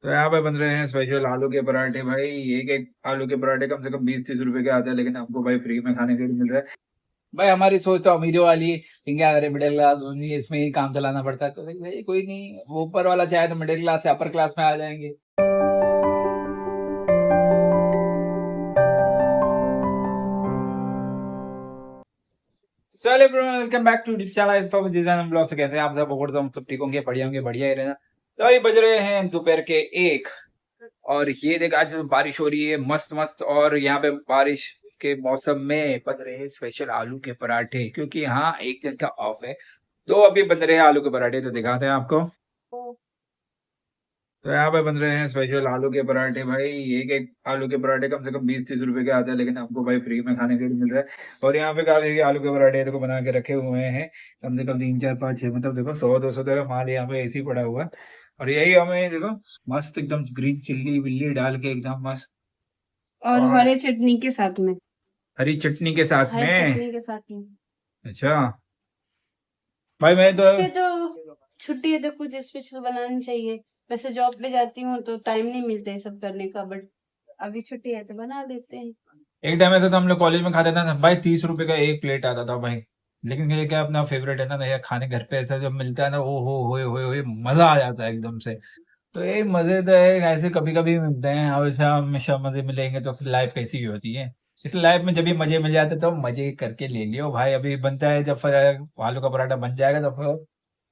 तो यहाँ पे बन रहे हैं स्पेशल आलू के पराठे भाई। एक एक आलू के पराठे कम से कम 20-30 रुपए के आते हैं, लेकिन हमको भाई फ्री में खाने के लिए मिल रहा है। भाई हमारी सोच तो अमीरों वाली है, लेकिन क्या करें, मिडिल क्लास इसमें ही काम चलाना पड़ता है। तो भाई कोई नहीं, वो ऊपर वाला चाहे तो मिडिल क्लास से अपर क्लास में आ जाएंगे। चलिए welcome back to channel blog. से कैसे हैं आप सब? सब ठीक होंगे, बढ़िया होंगे, बढ़िया ही रहना। तो अभी बज रहे हैं दोपहर के 1 और ये देख आज बारिश हो रही है मस्त मस्त। और यहाँ पे बारिश के मौसम में बन रहे हैं स्पेशल आलू के पराठे, क्योंकि यहाँ एक दिन का ऑफ है। तो अभी बन रहे हैं आलू के पराठे, तो दिखाते हैं आपको। तो यहाँ पे बन रहे हैं स्पेशल आलू के पराठे भाई। एक एक आलू के पराठे कम से कम 20-30 रुपए के आते हैं, लेकिन हमको भाई फ्री में खाने के लिए मिल रहा है। और यहाँ पे काफी आलू के पराठे देखो बना के रखे हुए हैं, कम से कम 3 4 5 6, मतलब देखो 100-200 का माल यहाँ पे ऐसे ही पड़ा हुआ है। और यही हमें देखो मस्त एकदम ग्रीन चिल्ली विल्ली डाल के एकदम मस्त, और और हरे चटनी के साथ में, हरी चटनी के साथ हरी में। चटनी के साथ में। अच्छा भाई मैं तो छुट्टी है तो कुछ स्पेशल बनानी चाहिए। वैसे जॉब पे जाती हूँ तो टाइम नहीं मिलता है सब करने का, बट अभी छुट्टी है तो बना देते हैं। एक टाइम ऐसा तो हम लोग कॉलेज में खाते थे ना भाई, 30 रुपए का एक प्लेट आता था भाई। लेकिन ये क्या अपना फेवरेट है ना, ये खाने घर पे ऐसा जब मिलता है ना, ओ हो मजा आ जाता है एकदम से। तो ये मजे तो है, ऐसे कभी कभी मिलते हैं, हमेशा हमेशा मजे मिलेंगे तो फिर लाइफ कैसी ही होती है। इस लाइफ में जब भी मजे मिल जाते तो मजे करके ले लियो भाई। अभी बनता है, जब फिर आलू का पराठा बन जाएगा तो फिर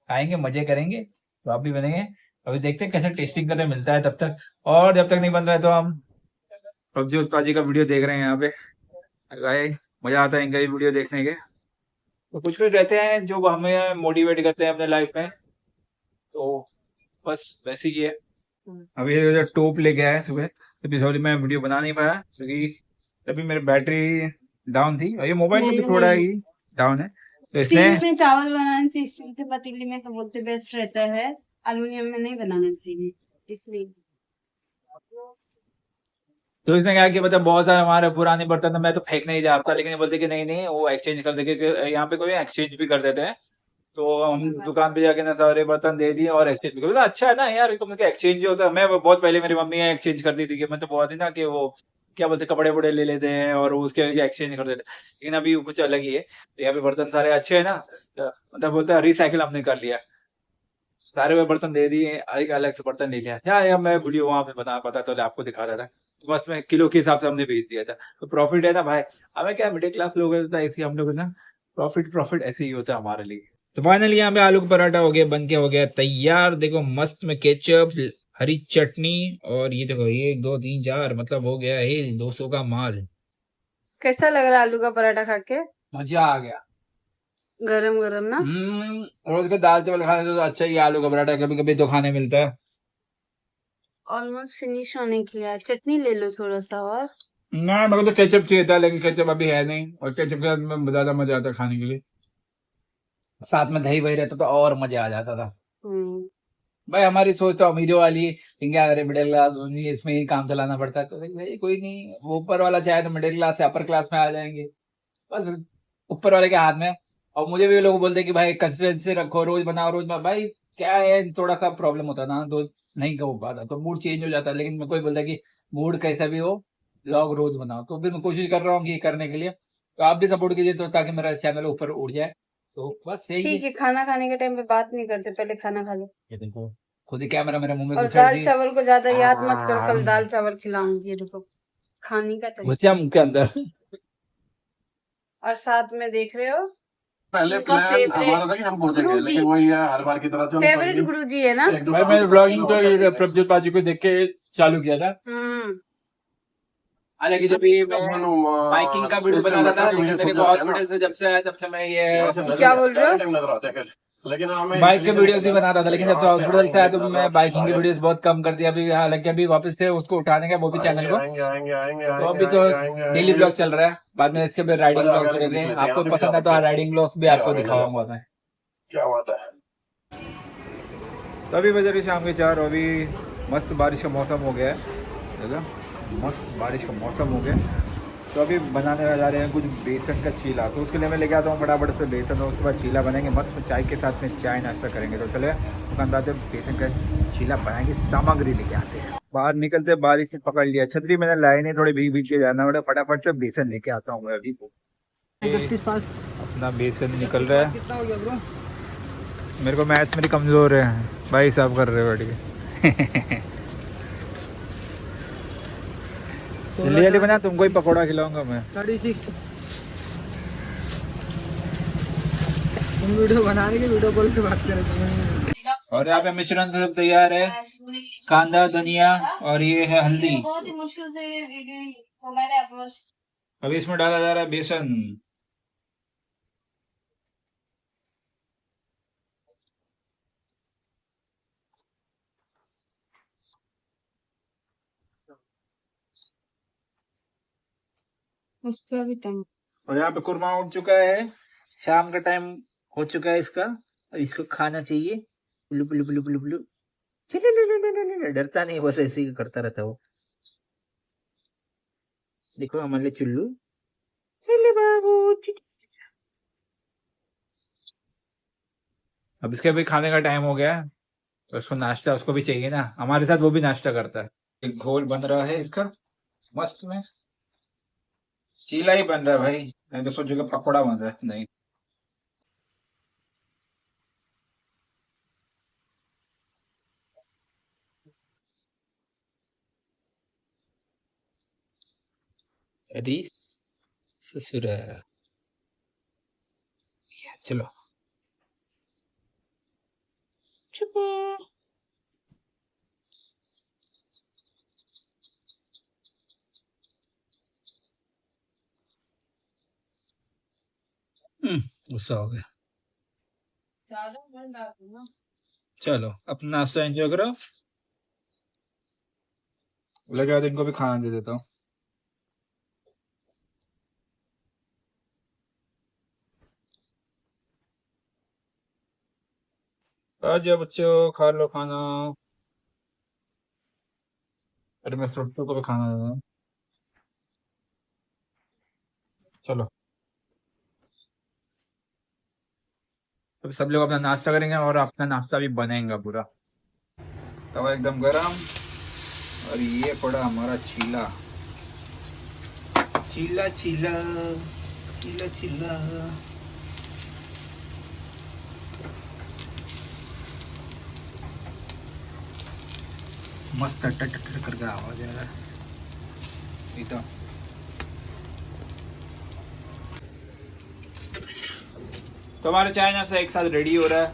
खाएंगे, मजे करेंगे। तो आप भी बनेंगे। अभी देखते हैं कैसे टेस्टिंग करने मिलता है तब तक। और जब तक नहीं बन रहा है तो हम पबजी उत्पाजी का वीडियो देख रहे हैं यहाँ पे भाई। मजा आता है इनका ये वीडियो देखने के। तो कुछ कुछ रहते हैं जो हमें मोटिवेट करते हैं अपने लाइफ में, तो बस वैसे ही है। अभी ये टोप ले गया है सुबह, तो सॉरी मैं वीडियो बना नहीं पाया क्योंकि तभी मेरी बैटरी डाउन थी, और ये मोबाइल तो भी थोड़ा ही डाउन है, तो इसलिए। स्टील में चावल बनाने से स्टील के पतीले में तो बोलते बेस्ट रहता है, एल्युमिनियम में नहीं बनाना चाहिए इसलिए। तो इसने कहा कि मतलब बहुत सारे हमारे पुराने बर्तन, मैं तो फेंकने ही जा रहा था, लेकिन ये बोलते कि नहीं नहीं वो एक्सचेंज कर देंगे, यहाँ पे कोई एक्सचेंज भी कर देते हैं। तो हम दुकान पे जाके ना सारे बर्तन दे दिए और एक्सचेंज भी कर दिया। अच्छा है ना यार, एक्सचेंज जो होता है, मैं बहुत पहले मेरी मम्मी एक्सचेंज कर दी थी, कि मतलब बहुत ही ना कि वो क्या बोलते कपड़े वपड़े ले लेते हैं और उसके एक्सचेंज कर देते हैं। लेकिन अभी कुछ अलग ही है, तो यहाँ पे बर्तन सारे अच्छे है ना, तो मतलब बोलते हैं रिसाइकिल हमने कर लिया, सारे वे बर्तन दे दिए, एक अलग से बर्तन ले लिया। यार मैं वीडियो वहां पे बता पता तो आपको दिखा रहा था, तो बस मैं किलो के हिसाब से हमने बेच दिया था। तो प्रॉफिट है ना भाई, हमें क्या मिडिल क्लास लोग हैं, तो ऐसे हम लोग ना प्रॉफिट प्रॉफिट ऐसे ही होता है हमारे लिए। तो फाइनली यहाँ पे आलू का पराठा हो गया, बन के हो गया तैयार। देखो मस्त में केचप, हरी चटनी, और ये देखो 1 2 3 4, मतलब हो गया है 200 का माल। कैसा लग रहा है आलू का पराठा खा के? मजा आ गया। गरम गरम ना। रोज के दाल चावल खाने से तो अच्छा ही आलू का पराठा कभी कभी तो खाने मिलता है। ऑलमोस्ट फिनिश होने के लिए, चटनी ले लो थोड़ा सा और। ना मेरे को तो केचप चाहिए था, लेकिन केचप अभी है नहीं, और केचप के साथ में ज्यादा मजा आता है खाने के लिए। साथ में दही वही रहता तो और मजा आ जाता था। भाई हमारी सोच तो अमीरों वाली है, लेकिन क्या करें, मिडिल क्लास इसमें ही काम चलाना पड़ता है। तो भाई कोई नहीं, वो ऊपर वाला चाहे तो मिडिल क्लास से अपर क्लास में आ जाएंगे, बस ऊपर वाले के हाथ में। और मुझे भी लोग बोलते हैं कि भाई कंसिस्टेंसी रखो, रोज बनाओ रोज बनाओ। भाई क्या है, थोड़ा सा प्रॉब्लम होता है ना, तो नहीं हो पाता, तो मूड चेंज हो जाता है। लेकिन मैं कोई बोलता है कि मूड कैसा भी हो, ब्लॉग रोज बनाओ, तो फिर मैं कोशिश कर रहा हूँ कि करने के लिए। तो आप भी सपोर्ट कीजिए, तो ताकि मेरा चैनल ऊपर उड़ जाए। तो बस यही ठीक है, खाना खाने के टाइम पे बात नहीं करते, पहले खाना खा लो। ये देखो खुद ही कैमरा मेरे मुंह में और घुसा दाल दी। चावल को ज्यादा याद मत करो, कल दाल चावल खिलाऊंगी, ये देखो खाने का तरीका। घुसिया मुंह के अंदर। और साथ में देख रहे हो पहले इनका प्लान हमारा था कि हम पहुंचेंगे, लेकिन वही है हर बार की तरह से हम फेवरेट गुरुजी है ना। भाई मैंने व्लॉगिंग तो ये प्रभजोत बाजी को देख के चालू किया था। हालांकि जब ये मैं बाइकिंग का वीडियो बना रहा था, लेकिन मेरे को हॉस्पिटल से जब से मैं ये क्या बोल रहे हो? लेकिन बाइक के वीडियोस ही बना रहा था, लेकिन जब से हॉस्पिटल से आया तो मैं बाइकिंग की वीडियोस बहुत कम कर दिया। अभी हालांकि अभी वापस से उसको उठाने का, वो भी चैनल को। तो अभी तो डेली ब्लॉग चल रहा है, बाद में इसके भी राइडिंग ब्लॉग्स रहेंगे। आपको पसंद है तो राइडिंग ब्लॉग्स भी आपको दिखाऊंगा मैं। क्या बात है। तो अभी बज रही शाम के 4, अभी मस्त बारिश का मौसम हो गया है, देखो मस्त बारिश का मौसम हो गया। तो अभी बनाने जा रहे हैं कुछ बेसन का चीला। तो उसके लिए मैं लेके आता हूँ फटाफट से बेसन, और उसके बाद चीला बनेंगे मस्त चाय के साथ में, चाय नाश्ता करेंगे। तो चले दुकान पे आते बेसन का चीला बनाने की सामग्री लेके आते हैं। बाहर निकलते बारिश से पकड़ लिया, छतरी मैंने लाई नहीं, थोड़ी भीग भीग के जाना पड़ा, फटाफट से बेसन लेके आता हूँ मैं अभी। अपना बेसन निकल रहा है। कितना हो गया ब्रो? मेरे को मैथ्स मेरी कमज़ोर है भाई, साहब कर रहे हो बैठ के। जल्दी जल्दी बना, तुमको ही पकौड़ा खिलाऊंगा मैं। 36। तुम वीडियो बनाने के वीडियो कॉल से बात करें तुम्हें। और यहाँ पे मिश्रण सब तैयार है, कांदा, धनिया और ये है हल्दी। बहुत ही मुश्किल से मैंने अप्रोच। अभी इसमें डाला जा रहा है बेसन। उसका भी तम। और यहाँ पे कुरमा उठ चुका है, शाम का टाइम हो चुका है इसका, और इसको खाना चाहिए। पुलु पुलु पुलु पुलु पुलु, डरता नहीं, बस ऐसे ही करता रहता है वो। देखो हमारे लिए चुल्लू, चले बाबू। अब इसके भी खाने का टाइम हो गया है, तो उसको नाश्ता उसको भी चाहिए ना, हमारे साथ वो भी नाश्ता करता है। एक घोल बन रहा है इसका मस्त में, चीला ही बन रहा है भाई, मैं तो सोचू कि पकौड़ा बन रहा है, नहीं। अरे ससुर, चलो चुप। गुस्सा हो गया। ज्यादा मन डाल ना। चलो अपना नाश्ता एंजॉय करो, लगे बाद इनको भी खाना दे देता हूँ। आजा बच्चों, खा लो खाना। अरे मैं सुट्टू को भी खाना दे दूँ। चलो अभी सब लोग अपना नाश्ता करेंगे और अपना नाश्ता भी बनेगा पूरा। तवा एकदम गरम, और ये पड़ा हमारा चीला, चीला चीला चीला चीला। मस्त टट टट करके आवाज आ रहा है तो। हमारा चाय नाश्ता एक साथ रेडी हो रहा है।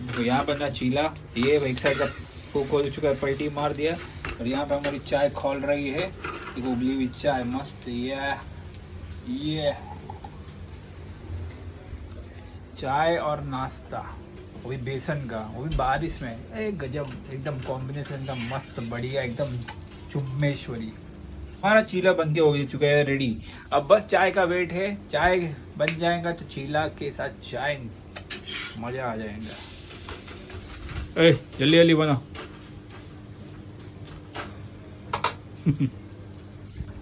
तो यहाँ बना चीला, ये एक साइड का कुक हो चुका है, पलटी मार दिया, और यहाँ पे हमारी चाय खोल रही है, उबली हुई चाय मस्त। ये चाय और नाश्ता, वो भी बेसन का, वो भी बारिश में, एक गजब एकदम कॉम्बिनेशन, एकदम मस्त बढ़िया, एकदम चुम्मेश्वरी। हमारा चीला बन के हो चुका है रेडी। अब बस चाय का वेट है, चाय बन जाएगा तो चीला के साथ चाय मजा आ जाएगा। जल्दी जल्दी बना।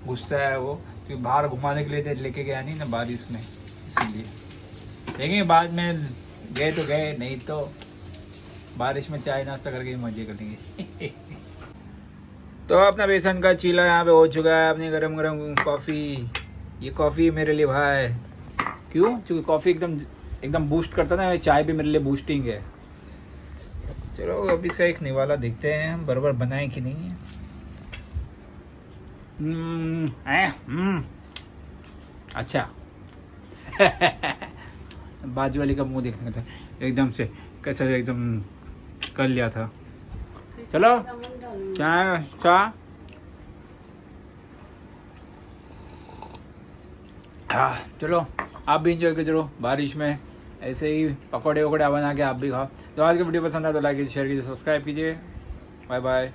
गुस्सा है वो, क्योंकि बाहर घुमाने के लिए लेके गया नहीं ना बारिश में, इसीलिए। देखेंगे बाद में, गए तो गए, नहीं तो बारिश में चाय नाश्ता करके मजे करेंगे। तो अपना बेसन का चीला यहाँ पे हो चुका है, अपनी गरम गरम कॉफ़ी। ये कॉफ़ी मेरे लिए भाई, क्यों? क्योंकि कॉफ़ी एकदम बूस्ट करता ना, चाय भी मेरे लिए बूस्टिंग है। चलो अब इसका एक निवाला देखते हैं बराबर बनाए कि नहीं है। अच्छा। बाजू वाली का मुंह देखने का था एकदम से, कैसा एकदम कर लिया था। चलो चाय चाय, हाँ चलो आप भी इंजॉय करो बारिश में, ऐसे ही पकौड़े वकौड़े बना के आप भी खाओ। तो आज की वीडियो पसंद आए तो लाइक कीजिए, शेयर कीजिए, सब्सक्राइब कीजिए। Bye bye.